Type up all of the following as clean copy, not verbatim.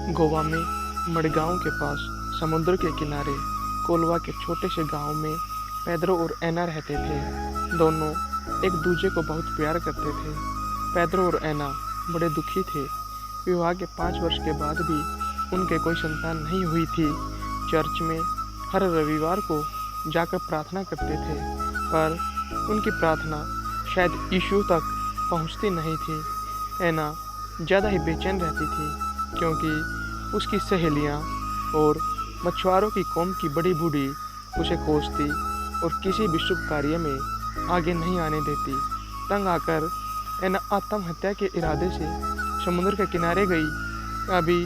गोवा में मडगांव के पास समुद्र के किनारे कोलवा के छोटे से गांव में पेद्रो और एना रहते थे। दोनों एक दूसरे को बहुत प्यार करते थे। पेद्रो और एना बड़े दुखी थे। विवाह के 5 वर्ष के बाद भी उनके कोई संतान नहीं हुई थी। चर्च में हर रविवार को जाकर प्रार्थना करते थे, पर उनकी प्रार्थना शायद यीशु तक पहुंचती नहीं थी। एना ज़्यादा ही बेचैन रहती थी, क्योंकि उसकी सहेलियां और मछुआरों की कौम की बड़ी बूढ़ी उसे कोसती और किसी भी शुभ कार्य में आगे नहीं आने देती। तंग आकर एना आत्महत्या के इरादे से समुद्र के किनारे गई। अभी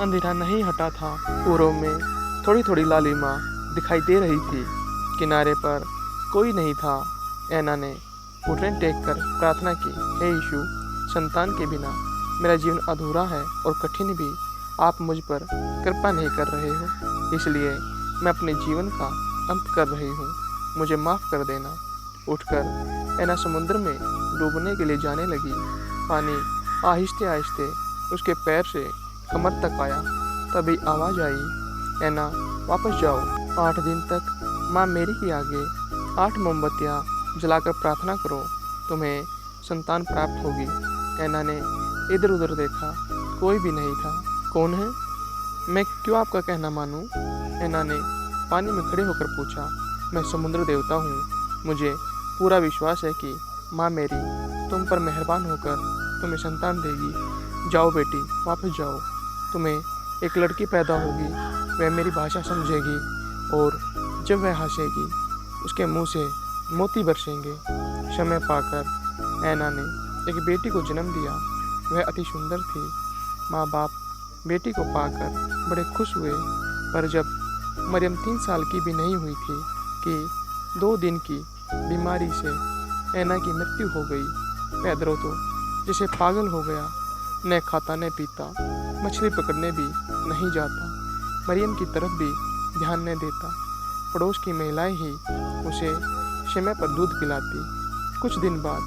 अंधेरा नहीं हटा था। पूर्व में थोड़ी थोड़ी लालिमा दिखाई दे रही थी। किनारे पर कोई नहीं था। एना ने घुटने टेक कर प्रार्थना की, हे यीशु, संतान के बिना मेरा जीवन अधूरा है और कठिन भी। आप मुझ पर कृपा नहीं कर रहे हो, इसलिए मैं अपने जीवन का अंत कर रही हूँ। मुझे माफ़ कर देना। उठकर एना समुद्र में डूबने के लिए जाने लगी। पानी आहिस्ते आहिस्ते उसके पैर से कमर तक आया। तभी आवाज़ आई, एना वापस जाओ। 8 दिन तक माँ मेरी के आगे 8 मोमबत्तियाँ जलाकर प्रार्थना करो, तुम्हें संतान प्राप्त होगी। एना ने इधर उधर देखा, कोई भी नहीं था। कौन है? मैं क्यों आपका कहना मानूं? एना ने पानी में खड़े होकर पूछा। मैं समुद्र देवता हूँ। मुझे पूरा विश्वास है कि माँ मेरी तुम पर मेहरबान होकर तुम्हें संतान देगी। जाओ बेटी, वापस जाओ। तुम्हें एक लड़की पैदा होगी। वह मेरी भाषा समझेगी और जब वह हंसेगी उसके मुंह से मोती बरसेंगे। समय पाकर एना ने एक बेटी को जन्म दिया। वह अति सुंदर थी। माँ बाप बेटी को पाकर बड़े खुश हुए, पर जब मरियम 3 साल की भी नहीं हुई थी कि 2 दिन की बीमारी से एना की मृत्यु हो गई। पेद्रो तो जैसे पागल हो गया, न खाता न पीता, मछली पकड़ने भी नहीं जाता, मरियम की तरफ भी ध्यान न देता। पड़ोस की महिलाएं ही उसे समय पर दूध पिलाती। कुछ दिन बाद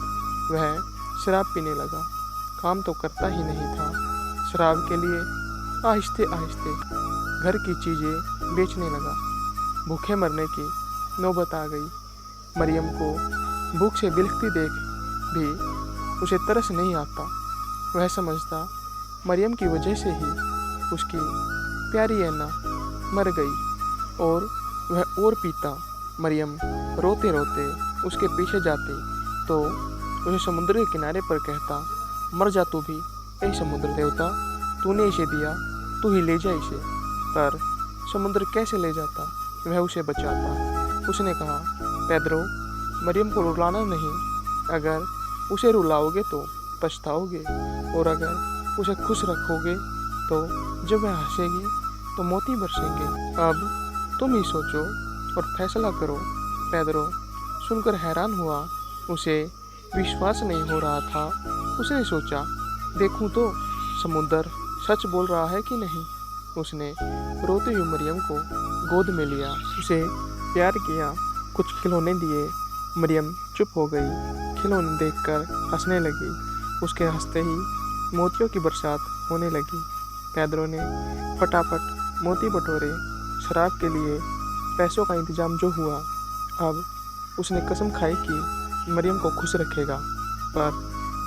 वह शराब पीने लगा। काम तो करता ही नहीं था। शराब के लिए आहिस्ते आहिस्ते घर की चीज़ें बेचने लगा। भूखे मरने की नौबत आ गई। मरियम को भूख से बिलखती देख भी उसे तरस नहीं आता। वह समझता मरियम की वजह से ही उसकी प्यारी एना मर गई, और वह और पीता। मरियम रोते रोते उसके पीछे जाती तो उसे समुद्र के किनारे पर कहता, मर जा तू भी, ऐ समुद्र देवता, तूने इसे दिया, तू ही ले जा इसे। पर समुद्र कैसे ले जाता, वह उसे बचाता। उसने कहा, पेद्रो, मरियम को रुलाना नहीं। अगर उसे रुलाओगे तो पछताओगे, और अगर उसे खुश रखोगे तो जब वह हंसेगी तो मोती बरसेंगे। अब तुम ही सोचो और फैसला करो। पेद्रो सुनकर हैरान हुआ। उसे विश्वास नहीं हो रहा था। उसने सोचा, देखूं तो समुद्र सच बोल रहा है कि नहीं। उसने रोती हुई मरियम को गोद में लिया, उसे प्यार किया, कुछ खिलौने दिए। मरियम चुप हो गई। खिलौने देखकर हंसने लगी। उसके हंसते ही मोतियों की बरसात होने लगी। पेद्रो ने फटाफट मोती बटोरे। शराब के लिए पैसों का इंतजाम जो हुआ, अब उसने कसम खाई कि मरियम को खुश रखेगा। पर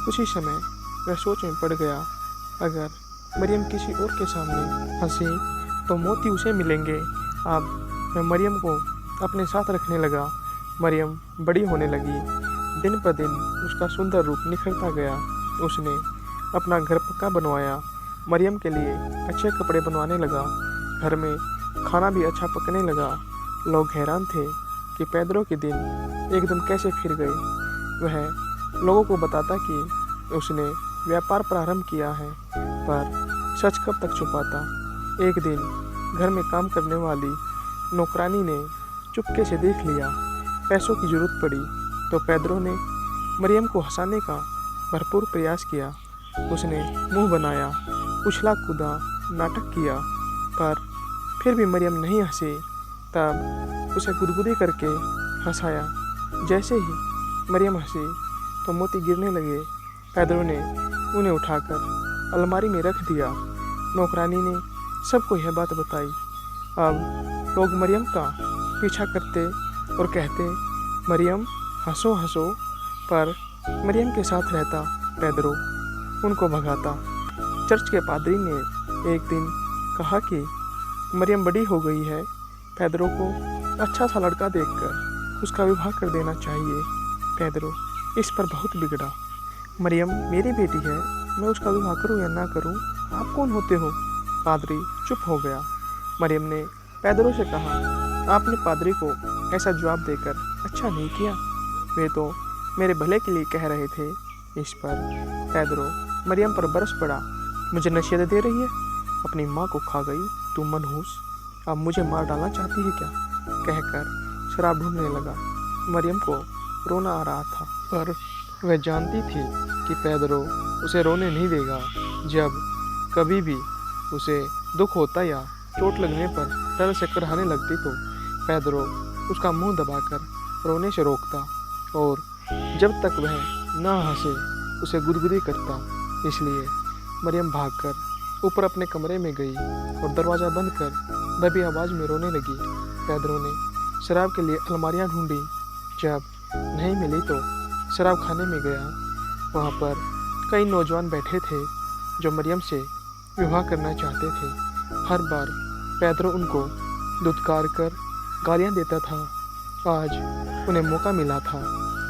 उसी समय वह सोच में पड़ गया, अगर मरियम किसी और के सामने हंसी तो मोती उसे मिलेंगे। अब वह मरियम को अपने साथ रखने लगा। मरियम बड़ी होने लगी। दिन पर दिन उसका सुंदर रूप निखरता गया। उसने अपना घर पक्का बनवाया। मरियम के लिए अच्छे कपड़े बनवाने लगा। घर में खाना भी अच्छा पकने लगा। लोग हैरान थे कि पेद्रो के दिन एकदम कैसे फिर गए। वह लोगों को बताता कि उसने व्यापार प्रारंभ किया है, पर सच कब तक छुपाता। एक दिन घर में काम करने वाली नौकरानी ने चुपके से देख लिया। पैसों की जरूरत पड़ी तो पेद्रो ने मरियम को हंसाने का भरपूर प्रयास किया। उसने मुंह बनाया, उछला कूदा, नाटक किया, पर फिर भी मरियम नहीं हंसी। तब उसे गुदगुदी करके हंसाया। जैसे ही मरियम हंसी तो मोती गिरने लगे। पेद्रो ने उन्हें उठाकर अलमारी में रख दिया। नौकरानी ने सबको यह बात बताई। अब लोग मरियम का पीछा करते और कहते, मरियम हंसो हंसो, पर मरियम के साथ रहता पेदरो उनको भगाता। चर्च के पादरी ने एक दिन कहा कि मरियम बड़ी हो गई है, पेदरो को अच्छा सा लड़का देखकर उसका विवाह कर देना चाहिए। पेदरो इस पर बहुत बिगड़ा। मरियम मेरी बेटी है, मैं उसका विवाह करूं या ना करूं, आप कौन होते हो? पादरी चुप हो गया। मरियम ने पेदरो से कहा, आपने पादरी को ऐसा जवाब देकर अच्छा नहीं किया, वे तो मेरे भले के लिए कह रहे थे। इस पर पेदरो मरियम पर बरस पड़ा, मुझे नसीहत दे रही है, अपनी माँ को खा गई, तू मनहूस, अब मुझे मार डालना चाहती है क्या? कहकर शराब ढूंढने लगा। मरियम को रोना आ रहा था, पर वह जानती थी कि पेदरो उसे रोने नहीं देगा। जब कभी भी उसे दुख होता या चोट लगने पर डर से कराहने लगती तो पेदरो उसका मुंह दबाकर रोने से रोकता और जब तक वह ना हंसे उसे गुदगुदी करता। इसलिए मरियम भागकर ऊपर अपने कमरे में गई और दरवाज़ा बंद कर दबी आवाज़ में रोने लगी। पेदरो ने शराब के लिए अलमारियां ढूंढी। जब नहीं मिली तो शराब खाने में गया। वहाँ पर कई नौजवान बैठे थे जो मरियम से विवाह करना चाहते थे। हर बार पेदरो उनको धुतकार कर गालियाँ देता था। आज उन्हें मौका मिला था।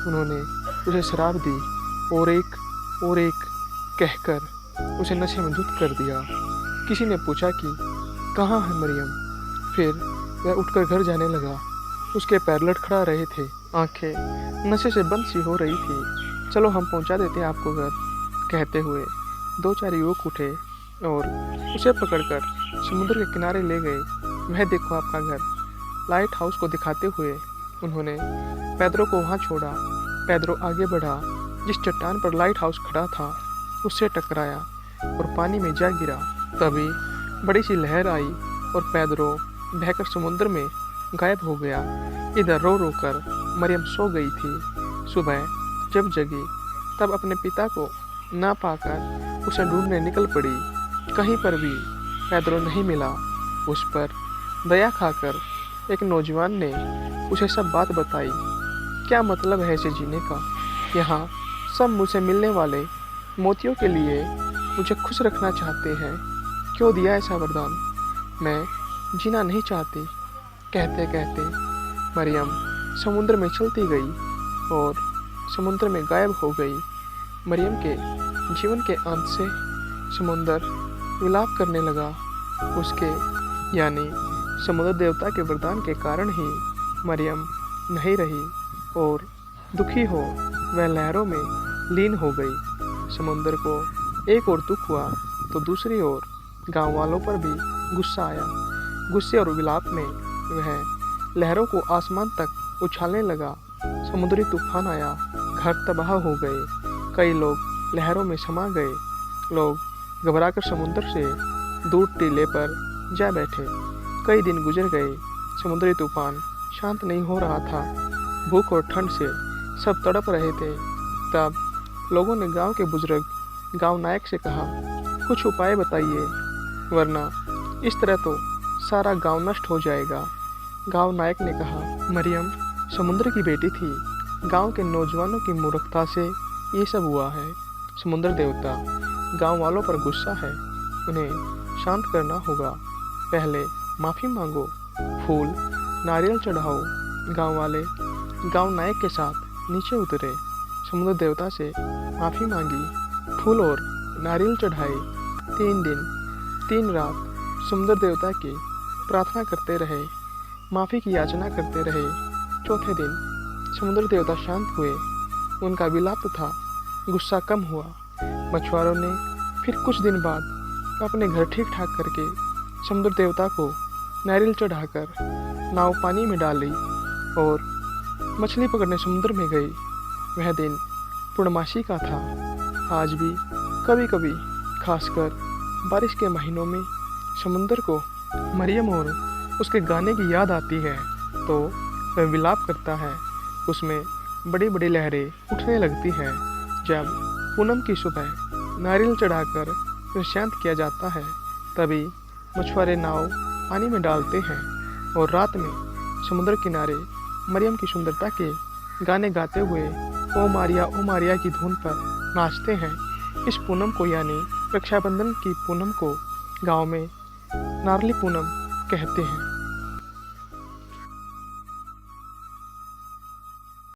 उन्होंने उसे शराब दी और एक कहकर उसे नशे में धुत कर दिया। किसी ने पूछा कि कहाँ है मरियम? फिर वह उठकर घर जाने लगा। उसके पैर लटखड़ा रहे थे, आंखें नशे से बंद सी हो रही थी। चलो हम पहुंचा देते हैं आपको घर, कहते हुए 2-4 युवक उठे और उसे पकड़कर समुद्र के किनारे ले गए। वह देखो आपका घर। लाइट हाउस को दिखाते हुए उन्होंने पेदरो को वहां छोड़ा। पेदरो आगे बढ़ा। जिस चट्टान पर लाइट हाउस खड़ा था उससे टकराया और पानी में जा गिरा। तभी बड़ी सी लहर आई और पेदरो बहकर समुद्र में गायब हो गया। इधर रो रो कर मरियम सो गई थी। सुबह जब जगी तब अपने पिता को ना पाकर उसे ढूंढने निकल पड़ी। कहीं पर भी पेदरो नहीं मिला। उस पर दया खाकर एक नौजवान ने उसे सब बात बताई। क्या मतलब है ऐसे जीने का? यहाँ सब मुझसे मिलने वाले मोतियों के लिए मुझे खुश रखना चाहते हैं। क्यों दिया ऐसा वरदान? मैं जीना नहीं चाहती। कहते कहते मरियम समुद्र में चलती गई और समुद्र में गायब हो गई। मरियम के जीवन के अंत से समुद्र विलाप करने लगा। उसके यानी समुद्र देवता के वरदान के कारण ही मरियम नहीं रही और दुखी हो वह लहरों में लीन हो गई। समुद्र को एक और दुख हुआ तो दूसरी ओर गांव वालों पर भी गुस्सा आया। गुस्से और विलाप में वह लहरों को आसमान तक उछालने लगा। समुद्री तूफान आया, घर तबाह हो गए, कई लोग लहरों में समा गए। लोग घबराकर समुद्र से दूर टीले पर जा बैठे। कई दिन गुजर गए, समुद्री तूफान शांत नहीं हो रहा था। भूख और ठंड से सब तड़प रहे थे। तब लोगों ने गांव के बुजुर्ग गांव नायक से कहा, कुछ उपाय बताइए, वरना इस तरह तो सारा गांव नष्ट हो जाएगा। गांव नायक ने कहा, मरियम समुद्र की बेटी थी। गांव के नौजवानों की मूर्खता से ये सब हुआ है। समुद्र देवता गांव वालों पर गुस्सा है, उन्हें शांत करना होगा। पहले माफ़ी मांगो, फूल नारियल चढ़ाओ। गांव वाले गांव नायक के साथ नीचे उतरे, समुद्र देवता से माफ़ी मांगी, फूल और नारियल चढ़ाए। 3 दिन 3 रात समुद्र देवता की प्रार्थना करते रहे, माफ़ी की याचना करते रहे। चौथे दिन समुद्र देवता शांत हुए, उनका विलाप था, गुस्सा कम हुआ। मछुआरों ने फिर कुछ दिन बाद अपने घर ठीक ठाक करके समुद्र देवता को नारियल चढ़ाकर नाव पानी में डाली और मछली पकड़ने समुद्र में गई। वह दिन पूर्णमासी का था। आज भी कभी कभी खासकर बारिश के महीनों में समुद्र को मरियम और उसके गाने की याद आती है तो वह विलाप करता है। उसमें बड़ी बड़ी लहरें उठने लगती हैं। जब पूनम की सुबह नारियल चढ़ाकर उसे शांत किया जाता है तभी मछुआरे नाव पानी में डालते हैं और रात में समुद्र किनारे मरियम की सुंदरता के गाने गाते हुए ओ मारिया की धुन पर नाचते हैं। इस पूनम को यानी रक्षाबंधन की पूनम को गांव में नारली पूनम कहते हैं।